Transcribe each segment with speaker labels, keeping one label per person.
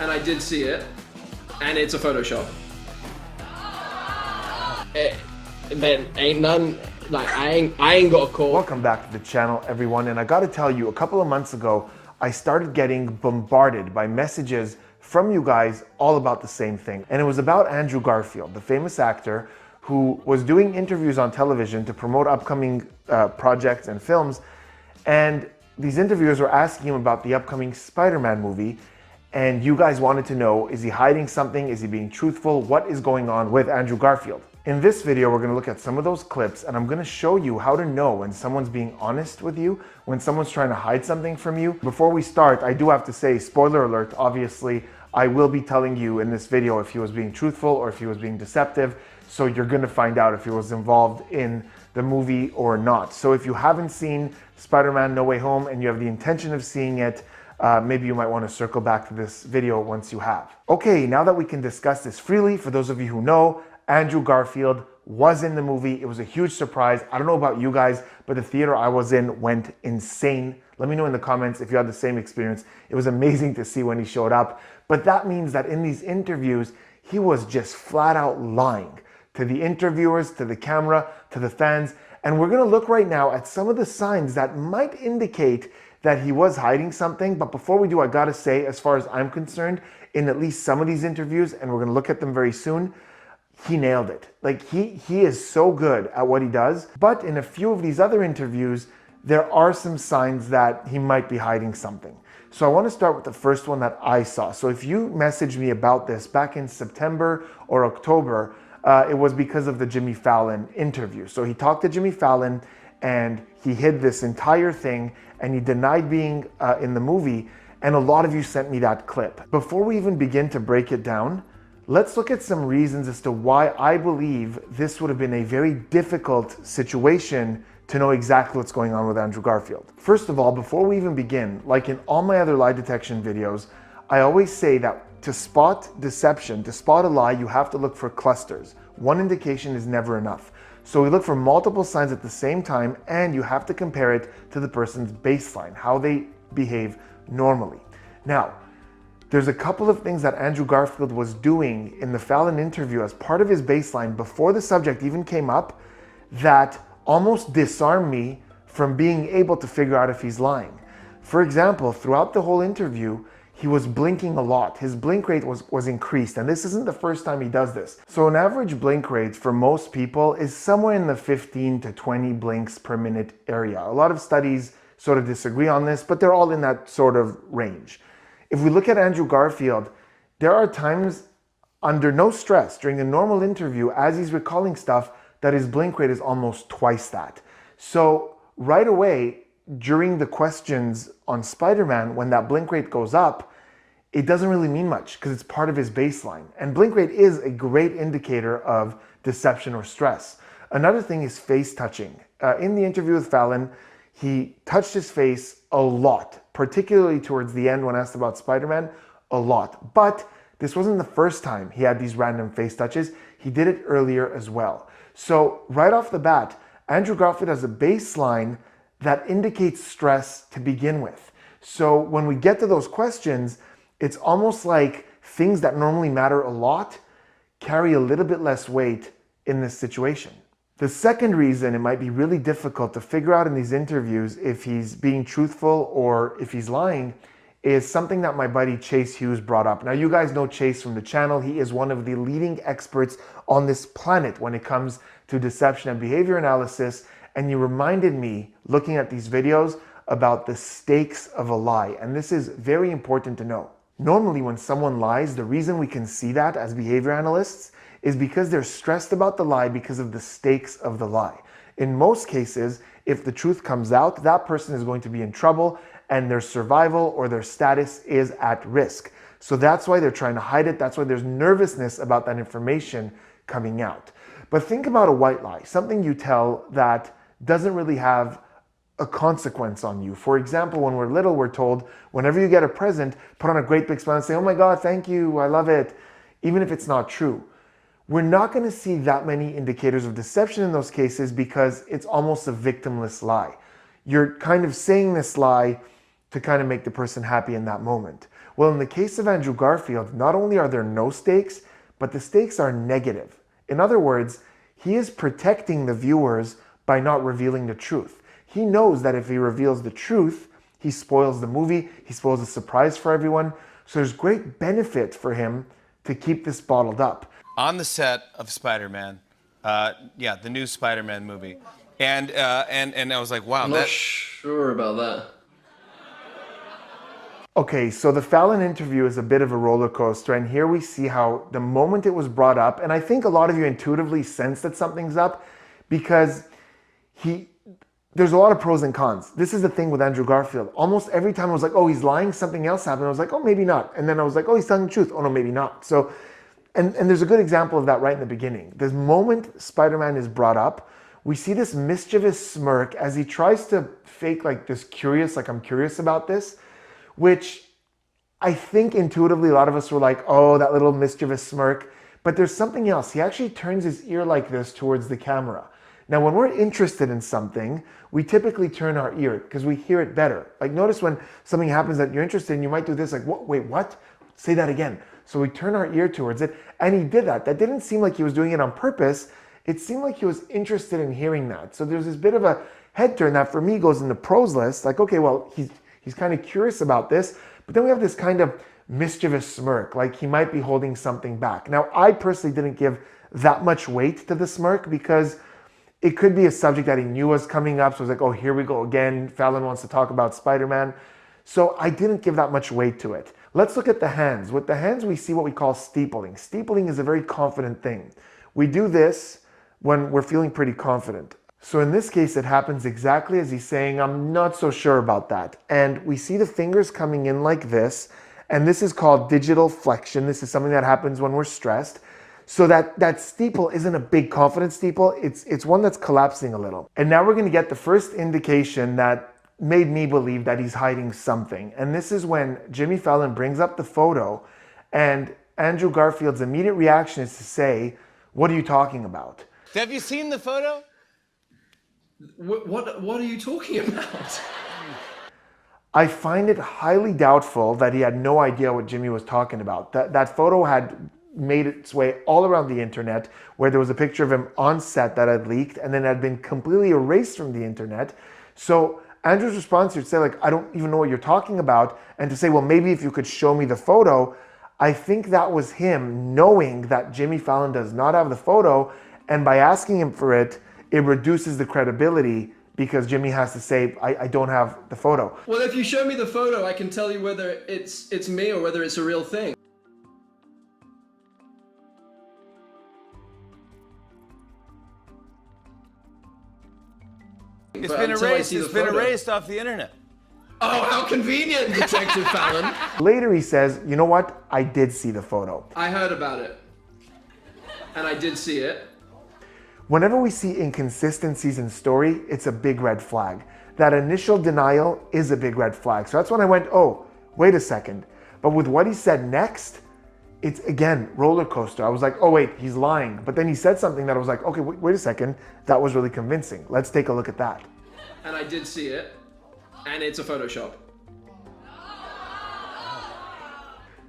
Speaker 1: and I did see it, and it's a Photoshop.
Speaker 2: Then ain't none, like I ain't got a call.
Speaker 3: Welcome back to the channel, everyone. And I gotta tell you, a couple of months ago, I started getting bombarded by messages from you guys all about the same thing. And it was about Andrew Garfield, the famous actor who was doing interviews on television to promote upcoming projects and films. And these interviewers were asking him about the upcoming Spider-Man movie. And you guys wanted to know, is he hiding something? Is he being truthful? What is going on with Andrew Garfield? In this video, we're gonna look at some of those clips, and I'm gonna show you how to know when someone's being honest with you, when someone's trying to hide something from you. Before we start, I do have to say, spoiler alert, obviously, I will be telling you in this video if he was being truthful or if he was being deceptive, so you're gonna find out if he was involved in the movie or not. So if you haven't seen Spider-Man No Way Home and you have the intention of seeing it, maybe you might want to circle back to this video once you have. Okay, now that we can discuss this freely, for those of you who know, Andrew Garfield was in the movie. It was a huge surprise. I don't know about you guys, but the theater I was in went insane. Let me know in the comments if you had the same experience. It was amazing to see when he showed up. But that means that in these interviews, he was just flat out lying to the interviewers, to the camera, to the fans. And we're gonna look right now at some of the signs that might indicate that he was hiding something. But before we do, I gotta say, as far as I'm concerned, in at least some of these interviews, and we're gonna look at them very soon, he nailed it. Like he is so good at what he does. But in a few of these other interviews, there are some signs that he might be hiding something. So I want to start with the first one that I saw. So if you messaged me about this back in September or October, it was because of the Jimmy Fallon interview. So he talked to Jimmy Fallon and he hid this entire thing and he denied being in the movie. And a lot of you sent me that clip. Before we even begin to break it down, let's look at some reasons as to why I believe this would have been a very difficult situation to know exactly what's going on with Andrew Garfield. First of all, before we even begin, like in all my other lie detection videos, I always say that to spot deception, to spot a lie, you have to look for clusters. One indication is never enough. So we look for multiple signs at the same time, and you have to compare it to the person's baseline, how they behave normally. Now, there's a couple of things that Andrew Garfield was doing in the Fallon interview as part of his baseline before the subject even came up that almost disarmed me from being able to figure out if he's lying. For example, throughout the whole interview, he was blinking a lot. His blink rate was increased, and this isn't the first time he does this. So an average blink rate for most people is somewhere in the 15 to 20 blinks per minute area. A lot of studies sort of disagree on this, but they're all in that sort of range. If we look at Andrew Garfield, there are times under no stress during a normal interview as he's recalling stuff that his blink rate is almost twice that. So right away during the questions on Spider-Man, when that blink rate goes up, it doesn't really mean much because it's part of his baseline. And blink rate is a great indicator of deception or stress. Another thing is face touching. In the interview with Fallon, he touched his face a lot, particularly towards the end when asked about Spider-Man, a lot. But this wasn't the first time he had these random face touches. He did it earlier as well. So right off the bat, Andrew Garfield has a baseline that indicates stress to begin with. So when we get to those questions, it's almost like things that normally matter a lot carry a little bit less weight in this situation. The second reason it might be really difficult to figure out in these interviews if he's being truthful or if he's lying is something that my buddy Chase Hughes brought up. Now, you guys know Chase from the channel. He is one of the leading experts on this planet when it comes to deception and behavior analysis. And you reminded me, looking at these videos, about the stakes of a lie. And this is very important to know. Normally, when someone lies, the reason we can see that as behavior analysts is because they're stressed about the lie because of the stakes of the lie. In most cases, if the truth comes out, that person is going to be in trouble and their survival or their status is at risk. So that's why they're trying to hide it. That's why there's nervousness about that information coming out. But think about a white lie, something you tell that doesn't really have a consequence on you. For example, when we're little, we're told, whenever you get a present, put on a great big smile and say, "Oh my God, thank you, I love it," even if it's not true. We're not going to see that many indicators of deception in those cases because it's almost a victimless lie. You're kind of saying this lie to kind of make the person happy in that moment. Well, in the case of Andrew Garfield, not only are there no stakes, but the stakes are negative. In other words, he is protecting the viewers by not revealing the truth. He knows that if he reveals the truth, he spoils the movie, he spoils the surprise for everyone. So there's great benefit for him to keep this bottled up.
Speaker 4: On the set of Spider-Man, the new Spider-Man movie, and I was like, wow,
Speaker 1: I'm not sure about that.
Speaker 3: Okay, so the Fallon interview is a bit of a roller coaster, and here we see how the moment it was brought up, and I think a lot of you intuitively sense that something's up, because there's a lot of pros and cons. This is the thing with Andrew Garfield. Almost every time I was like, oh, he's lying, something else happened. I was like, oh, maybe not. And then I was like, oh, he's telling the truth. Oh, no, maybe not. So, and there's a good example of that right in the beginning. The moment Spider-Man is brought up, we see this mischievous smirk as he tries to fake like this curious, like I'm curious about this, which I think intuitively a lot of us were like, oh, that little mischievous smirk. But there's something else. He actually turns his ear like this towards the camera. Now, when we're interested in something, we typically turn our ear because we hear it better. Like notice when something happens that you're interested in, you might do this like, what? Wait, what? Say that again. So we turn our ear towards it, and he did that. That didn't seem like he was doing it on purpose. It seemed like he was interested in hearing that. So there's this bit of a head turn that for me goes in the pros list. Like, okay, well, he's kind of curious about this, but then we have this kind of mischievous smirk, like he might be holding something back. Now, I personally didn't give that much weight to the smirk because it could be a subject that he knew was coming up. So I was like, oh, here we go again. Fallon wants to talk about Spider-Man. So I didn't give that much weight to it. Let's look at the hands. With the hands, we see what we call steepling. Steepling is a very confident thing. We do this when we're feeling pretty confident. So in this case, it happens exactly as he's saying, I'm not so sure about that. And we see the fingers coming in like this. And this is called digital flexion. This is something that happens when we're stressed. So that steeple isn't a big confident steeple. It's one that's collapsing a little. And now we're going to get the first indication that made me believe that he's hiding something. And this is when Jimmy Fallon brings up the photo and Andrew Garfield's immediate reaction is to say, what are you talking about?
Speaker 4: Have you seen the photo?
Speaker 1: What are you talking about?
Speaker 3: I find it highly doubtful that he had no idea what Jimmy was talking about. That photo had made its way all around the internet, where there was a picture of him on set that had leaked and then had been completely erased from the internet. So Andrew's response here to say, like, I don't even know what you're talking about, and to say, well, maybe if you could show me the photo, I think that was him knowing that Jimmy Fallon does not have the photo, and by asking him for it, it reduces the credibility because Jimmy has to say, I don't have the photo.
Speaker 1: Well, if you show me the photo, I can tell you whether it's me or whether it's a real thing.
Speaker 4: It's been erased. It's been erased off the internet.
Speaker 1: Oh, how convenient, Detective Fallon.
Speaker 3: Later he says, you know what? I did see the photo.
Speaker 1: I heard about it. And I did see it.
Speaker 3: Whenever we see inconsistencies in story, it's a big red flag. That initial denial is a big red flag. So that's when I went, oh, wait a second. But with what he said next, it's again, roller coaster. I was like, oh wait, he's lying. But then he said something that I was like, okay, wait a second. That was really convincing. Let's take a look at that.
Speaker 1: And I did see it. And it's a Photoshop.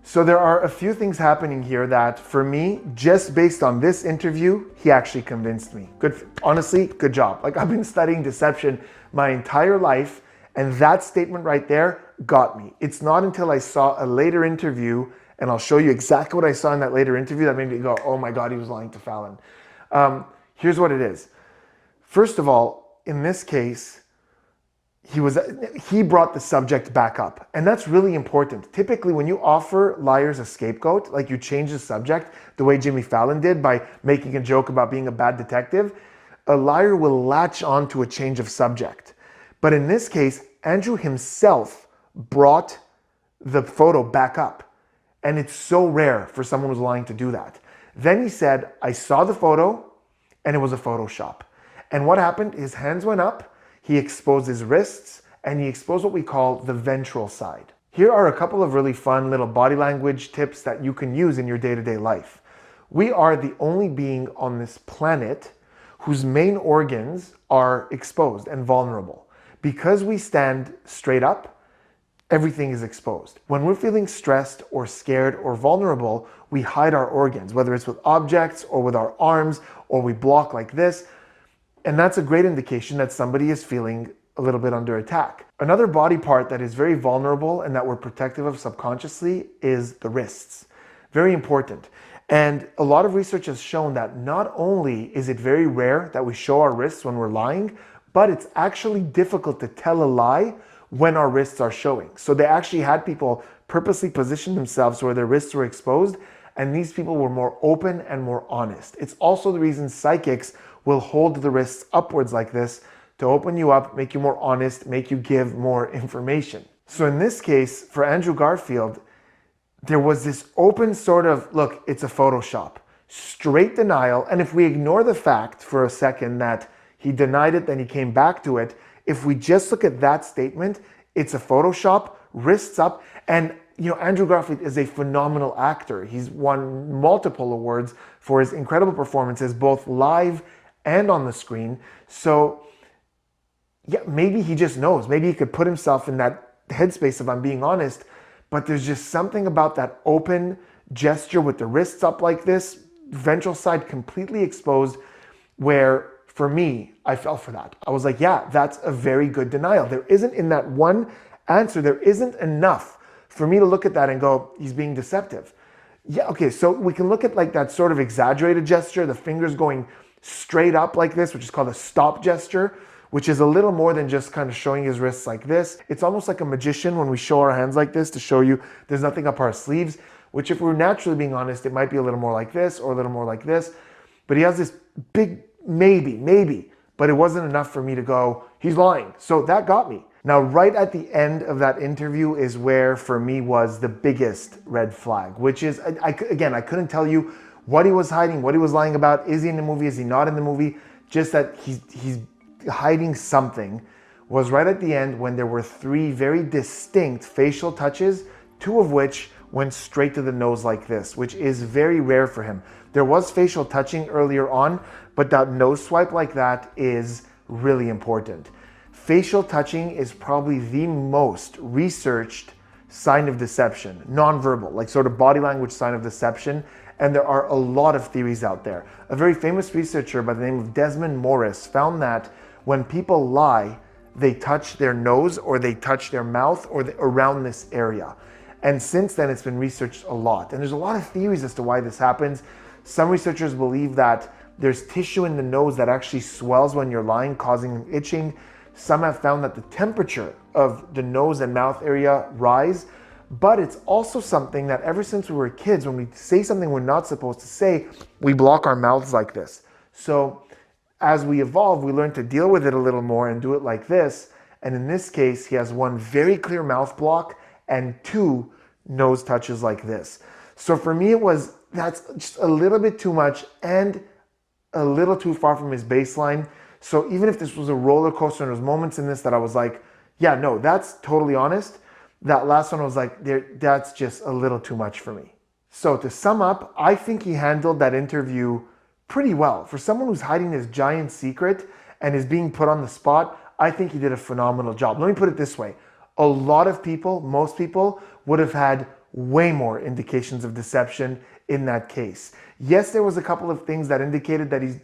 Speaker 3: So there are a few things happening here that for me, just based on this interview, he actually convinced me. Honestly, good job. Like I've been studying deception my entire life, and that statement right there got me. It's not until I saw a later interview, and I'll show you exactly what I saw in that later interview, that made me go, oh my God, he was lying to Fallon. Here's what it is. First of all, in this case, he brought the subject back up, and that's really important. Typically, when you offer liars a scapegoat, like you change the subject the way Jimmy Fallon did by making a joke about being a bad detective, a liar will latch on to a change of subject. But in this case, Andrew himself brought the photo back up, and it's so rare for someone who's lying to do that. Then he said, I saw the photo, and it was a Photoshop. And what happened? His hands went up, he exposed his wrists, and he exposed what we call the ventral side. Here are a couple of really fun little body language tips that you can use in your day-to-day life. We are the only being on this planet whose main organs are exposed and vulnerable. Because we stand straight up, everything is exposed. When we're feeling stressed or scared or vulnerable, we hide our organs, whether it's with objects or with our arms, or we block like this. And that's a great indication that somebody is feeling a little bit under attack. Another body part that is very vulnerable and that we're protective of subconsciously is the wrists. Very important. And a lot of research has shown that not only is it very rare that we show our wrists when we're lying, but it's actually difficult to tell a lie when our wrists are showing. So they actually had people purposely position themselves where their wrists were exposed, and these people were more open and more honest. It's also the reason psychics will hold the wrists upwards like this to open you up, make you more honest, make you give more information. So in this case, for Andrew Garfield, there was this open sort of, look, it's a Photoshop, straight denial. And if we ignore the fact for a second that he denied it, then he came back to it, if we just look at that statement, it's a Photoshop, wrists up. And Andrew Garfield is a phenomenal actor. He's won multiple awards for his incredible performances, both live and on the screen. So yeah, maybe he just knows. Maybe he could put himself in that headspace, if I'm being honest. But there's just something about that open gesture with the wrists up like this, ventral side completely exposed, where for me, I fell for that. I was like, yeah, that's a very good denial. There isn't, in that one answer, there isn't enough for me to look at that and go, he's being deceptive. Yeah, okay, so we can look at like that sort of exaggerated gesture, the fingers going straight up like this, which is called a stop gesture, which is a little more than just kind of showing his wrists like this. It's almost like a magician when we show our hands like this to show you there's nothing up our sleeves, which if we're naturally being honest, it might be a little more like this or a little more like this. But he has this big maybe, but it wasn't enough for me to go, he's lying. So that got me. Now, right at the end of that interview is where for me was the biggest red flag, which is, I couldn't tell you what he was hiding, what he was lying about. Is he in the movie? Is he not in the movie? Just that he's hiding something, was right at the end when there were three very distinct facial touches, two of which went straight to the nose like this, which is very rare for him. There was facial touching earlier on, but that nose swipe like that is really important. Facial touching is probably the most researched sign of deception, nonverbal, like sort of body language sign of deception. And there are a lot of theories out there. A very famous researcher by the name of Desmond Morris found that when people lie, they touch their nose or they touch their mouth or around this area. And since then, it's been researched a lot. And there's a lot of theories as to why this happens. Some researchers believe that there's tissue in the nose that actually swells when you're lying, causing itching. Some have found that the temperature of the nose and mouth area rise. But it's also something that ever since we were kids, when we say something we're not supposed to say, we block our mouths like this. So as we evolve, we learn to deal with it a little more and do it like this. And in this case, he has one very clear mouth block and two nose touches like this. So for me, that's just a little bit too much and a little too far from his baseline. So even if this was a roller coaster, and there's moments in this that I was like, yeah, no, that's totally honest. That last one was like, that's just a little too much for me. So to sum up, I think he handled that interview pretty well. For someone who's hiding this giant secret and is being put on the spot, I think he did a phenomenal job. Let me put it this way. A lot of people, most people, would have had way more indications of deception in that case. Yes, there was a couple of things that indicated that he's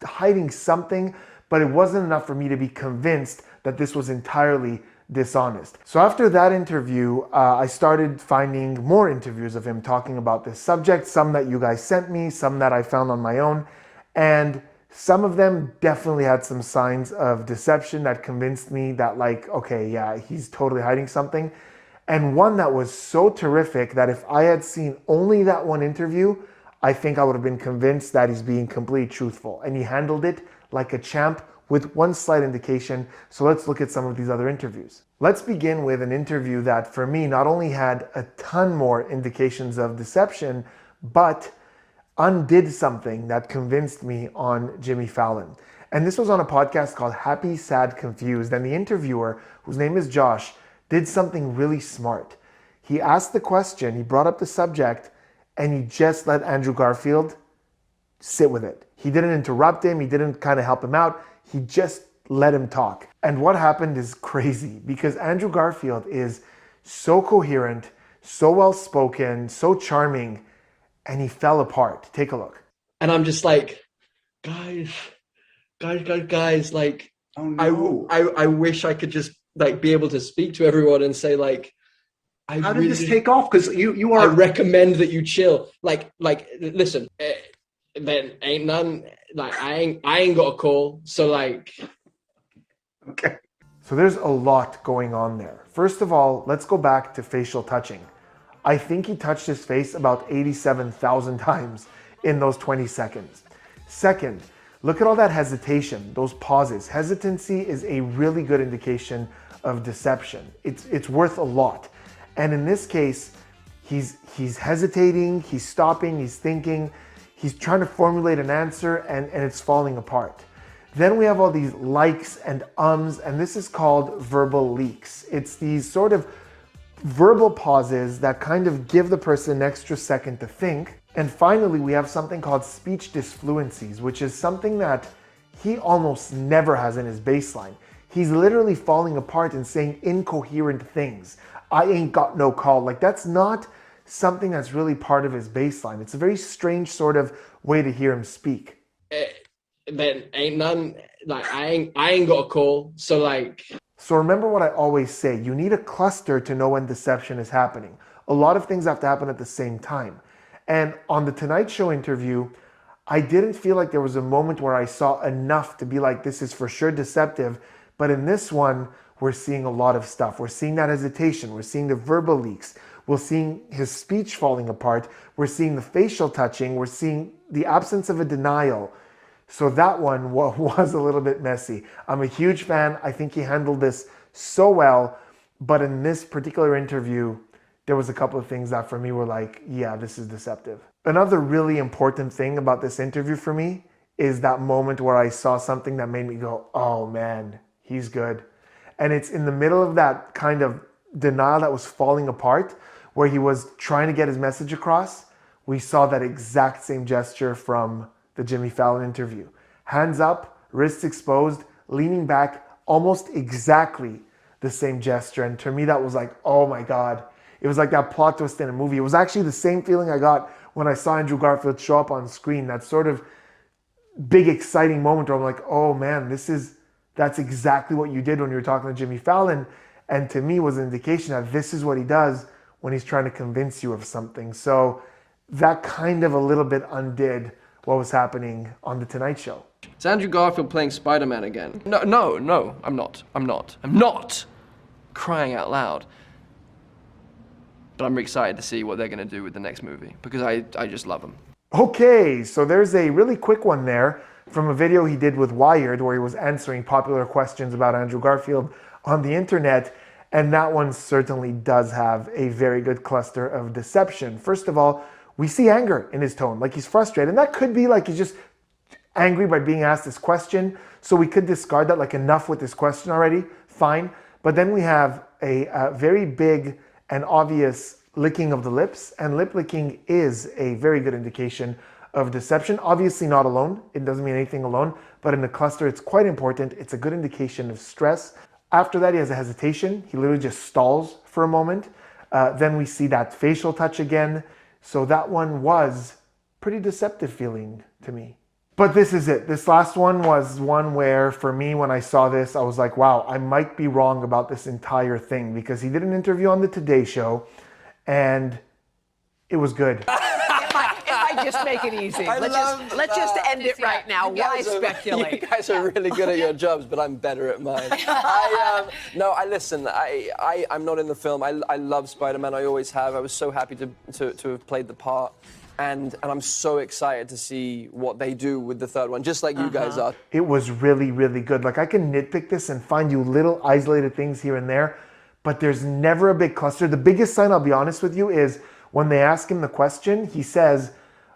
Speaker 3: hiding something, but it wasn't enough for me to be convinced that this was entirely dishonest. So after that interview, I started finding more interviews of him talking about this subject, some that you guys sent me, some that I found on my own, and some of them definitely had some signs of deception that convinced me that like, okay, yeah, he's totally hiding something. And one that was so terrific that if I had seen only that one interview, I think I would have been convinced that he's being completely truthful. And he handled it like a champ with one slight indication. So let's look at some of these other interviews. Let's begin with an interview that for me not only had a ton more indications of deception, but undid something that convinced me on Jimmy Fallon. And this was on a podcast called Happy, Sad, Confused. And the interviewer, whose name is Josh, did something really smart. He asked the question, he brought up the subject, and he just let Andrew Garfield sit with it. He didn't interrupt him. He didn't kind of help him out. He just let him talk. And what happened is crazy because Andrew Garfield is so coherent, so well spoken, so charming, and he fell apart. Take a look.
Speaker 2: And I'm just like, guys, like,
Speaker 5: Oh no.
Speaker 2: I wish I could just like be able to speak to everyone and say like,
Speaker 5: How did this take off? Because you
Speaker 2: I
Speaker 5: are.
Speaker 2: recommend that you chill. Like, listen, then ain't none. Like, I ain't got a call. So like,
Speaker 5: Okay.
Speaker 3: So there's a lot going on there. First of all, let's go back to facial touching. I think he touched his face about 87,000 times in those 20 seconds. Second, look at all that hesitation, those pauses. Hesitancy is a really good indication of deception. It's worth a lot. And in this case, he's hesitating, he's stopping, he's thinking, he's trying to formulate an answer, and it's falling apart. Then we have all these likes and ums, and this is called verbal leaks. It's these sort of verbal pauses that kind of give the person an extra second to think. And finally, we have something called speech disfluencies, which is something that he almost never has in his baseline. He's literally falling apart and saying incoherent things. I ain't got no call. Like, that's not something that's really part of his baseline. It's a very strange sort of way to hear him speak.
Speaker 2: then ain't none. Like, I ain't got a call. So like,
Speaker 3: So remember what I always say, you need a cluster to know when deception is happening. A lot of things have to happen at the same time. And on the Tonight Show interview, I didn't feel like there was a moment where I saw enough to be like, this is for sure deceptive. But in this one, we're seeing a lot of stuff. We're seeing that hesitation. We're seeing the verbal leaks. We're seeing his speech falling apart. We're seeing the facial touching. We're seeing the absence of a denial. So that one was a little bit messy. I'm a huge fan. I think he handled this so well. But in this particular interview, there was a couple of things that for me were like, yeah, this is deceptive. Another really important thing about this interview for me is that moment where I saw something that made me go, oh man, he's good. And it's in the middle of that kind of denial that was falling apart, where he was trying to get his message across. We saw that exact same gesture from the Jimmy Fallon interview. Hands up, wrists exposed, leaning back, almost exactly the same gesture. And to me, that was like, oh my God. It was like that plot twist in a movie. It was actually the same feeling I got when I saw Andrew Garfield show up on screen. That sort of big, exciting moment where I'm like, oh man, that's exactly what you did when you were talking to Jimmy Fallon. And to me was an indication that this is what he does when he's trying to convince you of something. So that kind of a little bit undid what was happening on The Tonight Show.
Speaker 1: It's Andrew Garfield playing Spider-Man again. No, I'm not. Crying out loud. But I'm excited to see what they're going to do with the next movie, because I just love him.
Speaker 3: Okay, so there's a really quick one there from a video he did with Wired where he was answering popular questions about Andrew Garfield on the internet. And that one certainly does have a very good cluster of deception. First of all, we see anger in his tone, like he's frustrated. And that could be like he's just angry by being asked this question. So we could discard that, like enough with this question already, fine. But then we have a very big and obvious licking of the lips. And lip licking is a very good indication of deception. Obviously not alone. It doesn't mean anything alone. But in the cluster, it's quite important. It's a good indication of stress. After that, he has a hesitation. He literally just stalls for a moment. Then we see that facial touch again. So that one was pretty deceptive feeling to me. But this is it. This last one was one where, for me, when I saw this, I was like, wow, I might be wrong about this entire thing, because he did an interview on the Today Show and it was good.
Speaker 6: If I just make it easy, let's just end it right now. Why speculate?
Speaker 7: You guys are really good at your jobs, but I'm better at mine. Listen. I'm not in the film. I love Spider-Man. I always have. I was so happy to have played the part. And I'm so excited to see what they do with the third one, just like you guys are.
Speaker 3: It was really, really good. Like, I can nitpick this and find you little isolated things here and there, but there's never a big cluster. The biggest sign, I'll be honest with you, is when they ask him the question, he says,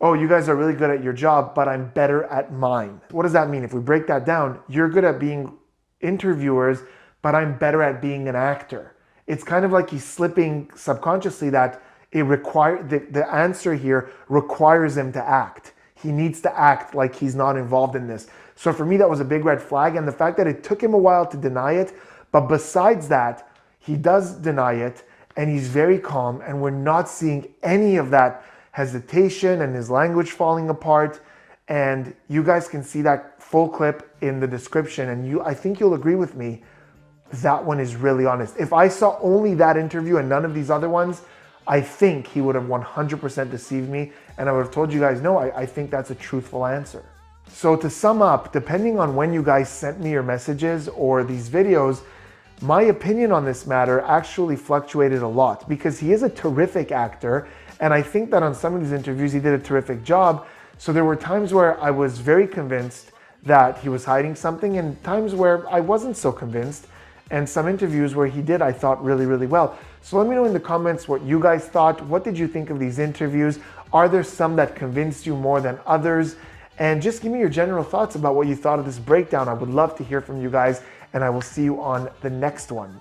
Speaker 3: oh, you guys are really good at your job, but I'm better at mine. What does that mean? If we break that down, you're good at being interviewers, but I'm better at being an actor. It's kind of like he's slipping subconsciously that the answer here requires him to act. He needs to act like he's not involved in this. So for me, that was a big red flag. And the fact that it took him a while to deny it, but besides that, he does deny it. and he's very calm, and we're not seeing any of that hesitation and his language falling apart. And you guys can see that full clip in the description, and I think you'll agree with me, that one is really honest. If I saw only that interview and none of these other ones, I think he would have 100% deceived me, and I would have told you guys, no, I think that's a truthful answer. So to sum up, depending on when you guys sent me your messages or these videos, my opinion on this matter actually fluctuated a lot, because he is a terrific actor, and I think that on some of these interviews he did a terrific job. So there were times where I was very convinced that he was hiding something, and times where I wasn't so convinced, and some interviews where he did, I thought, really, really well. So let me know in the comments what you guys thought. What did you think of these interviews? Are there some that convinced you more than others? And just give me your general thoughts about what you thought of this breakdown. I would love to hear from you guys, and I will see you on the next one.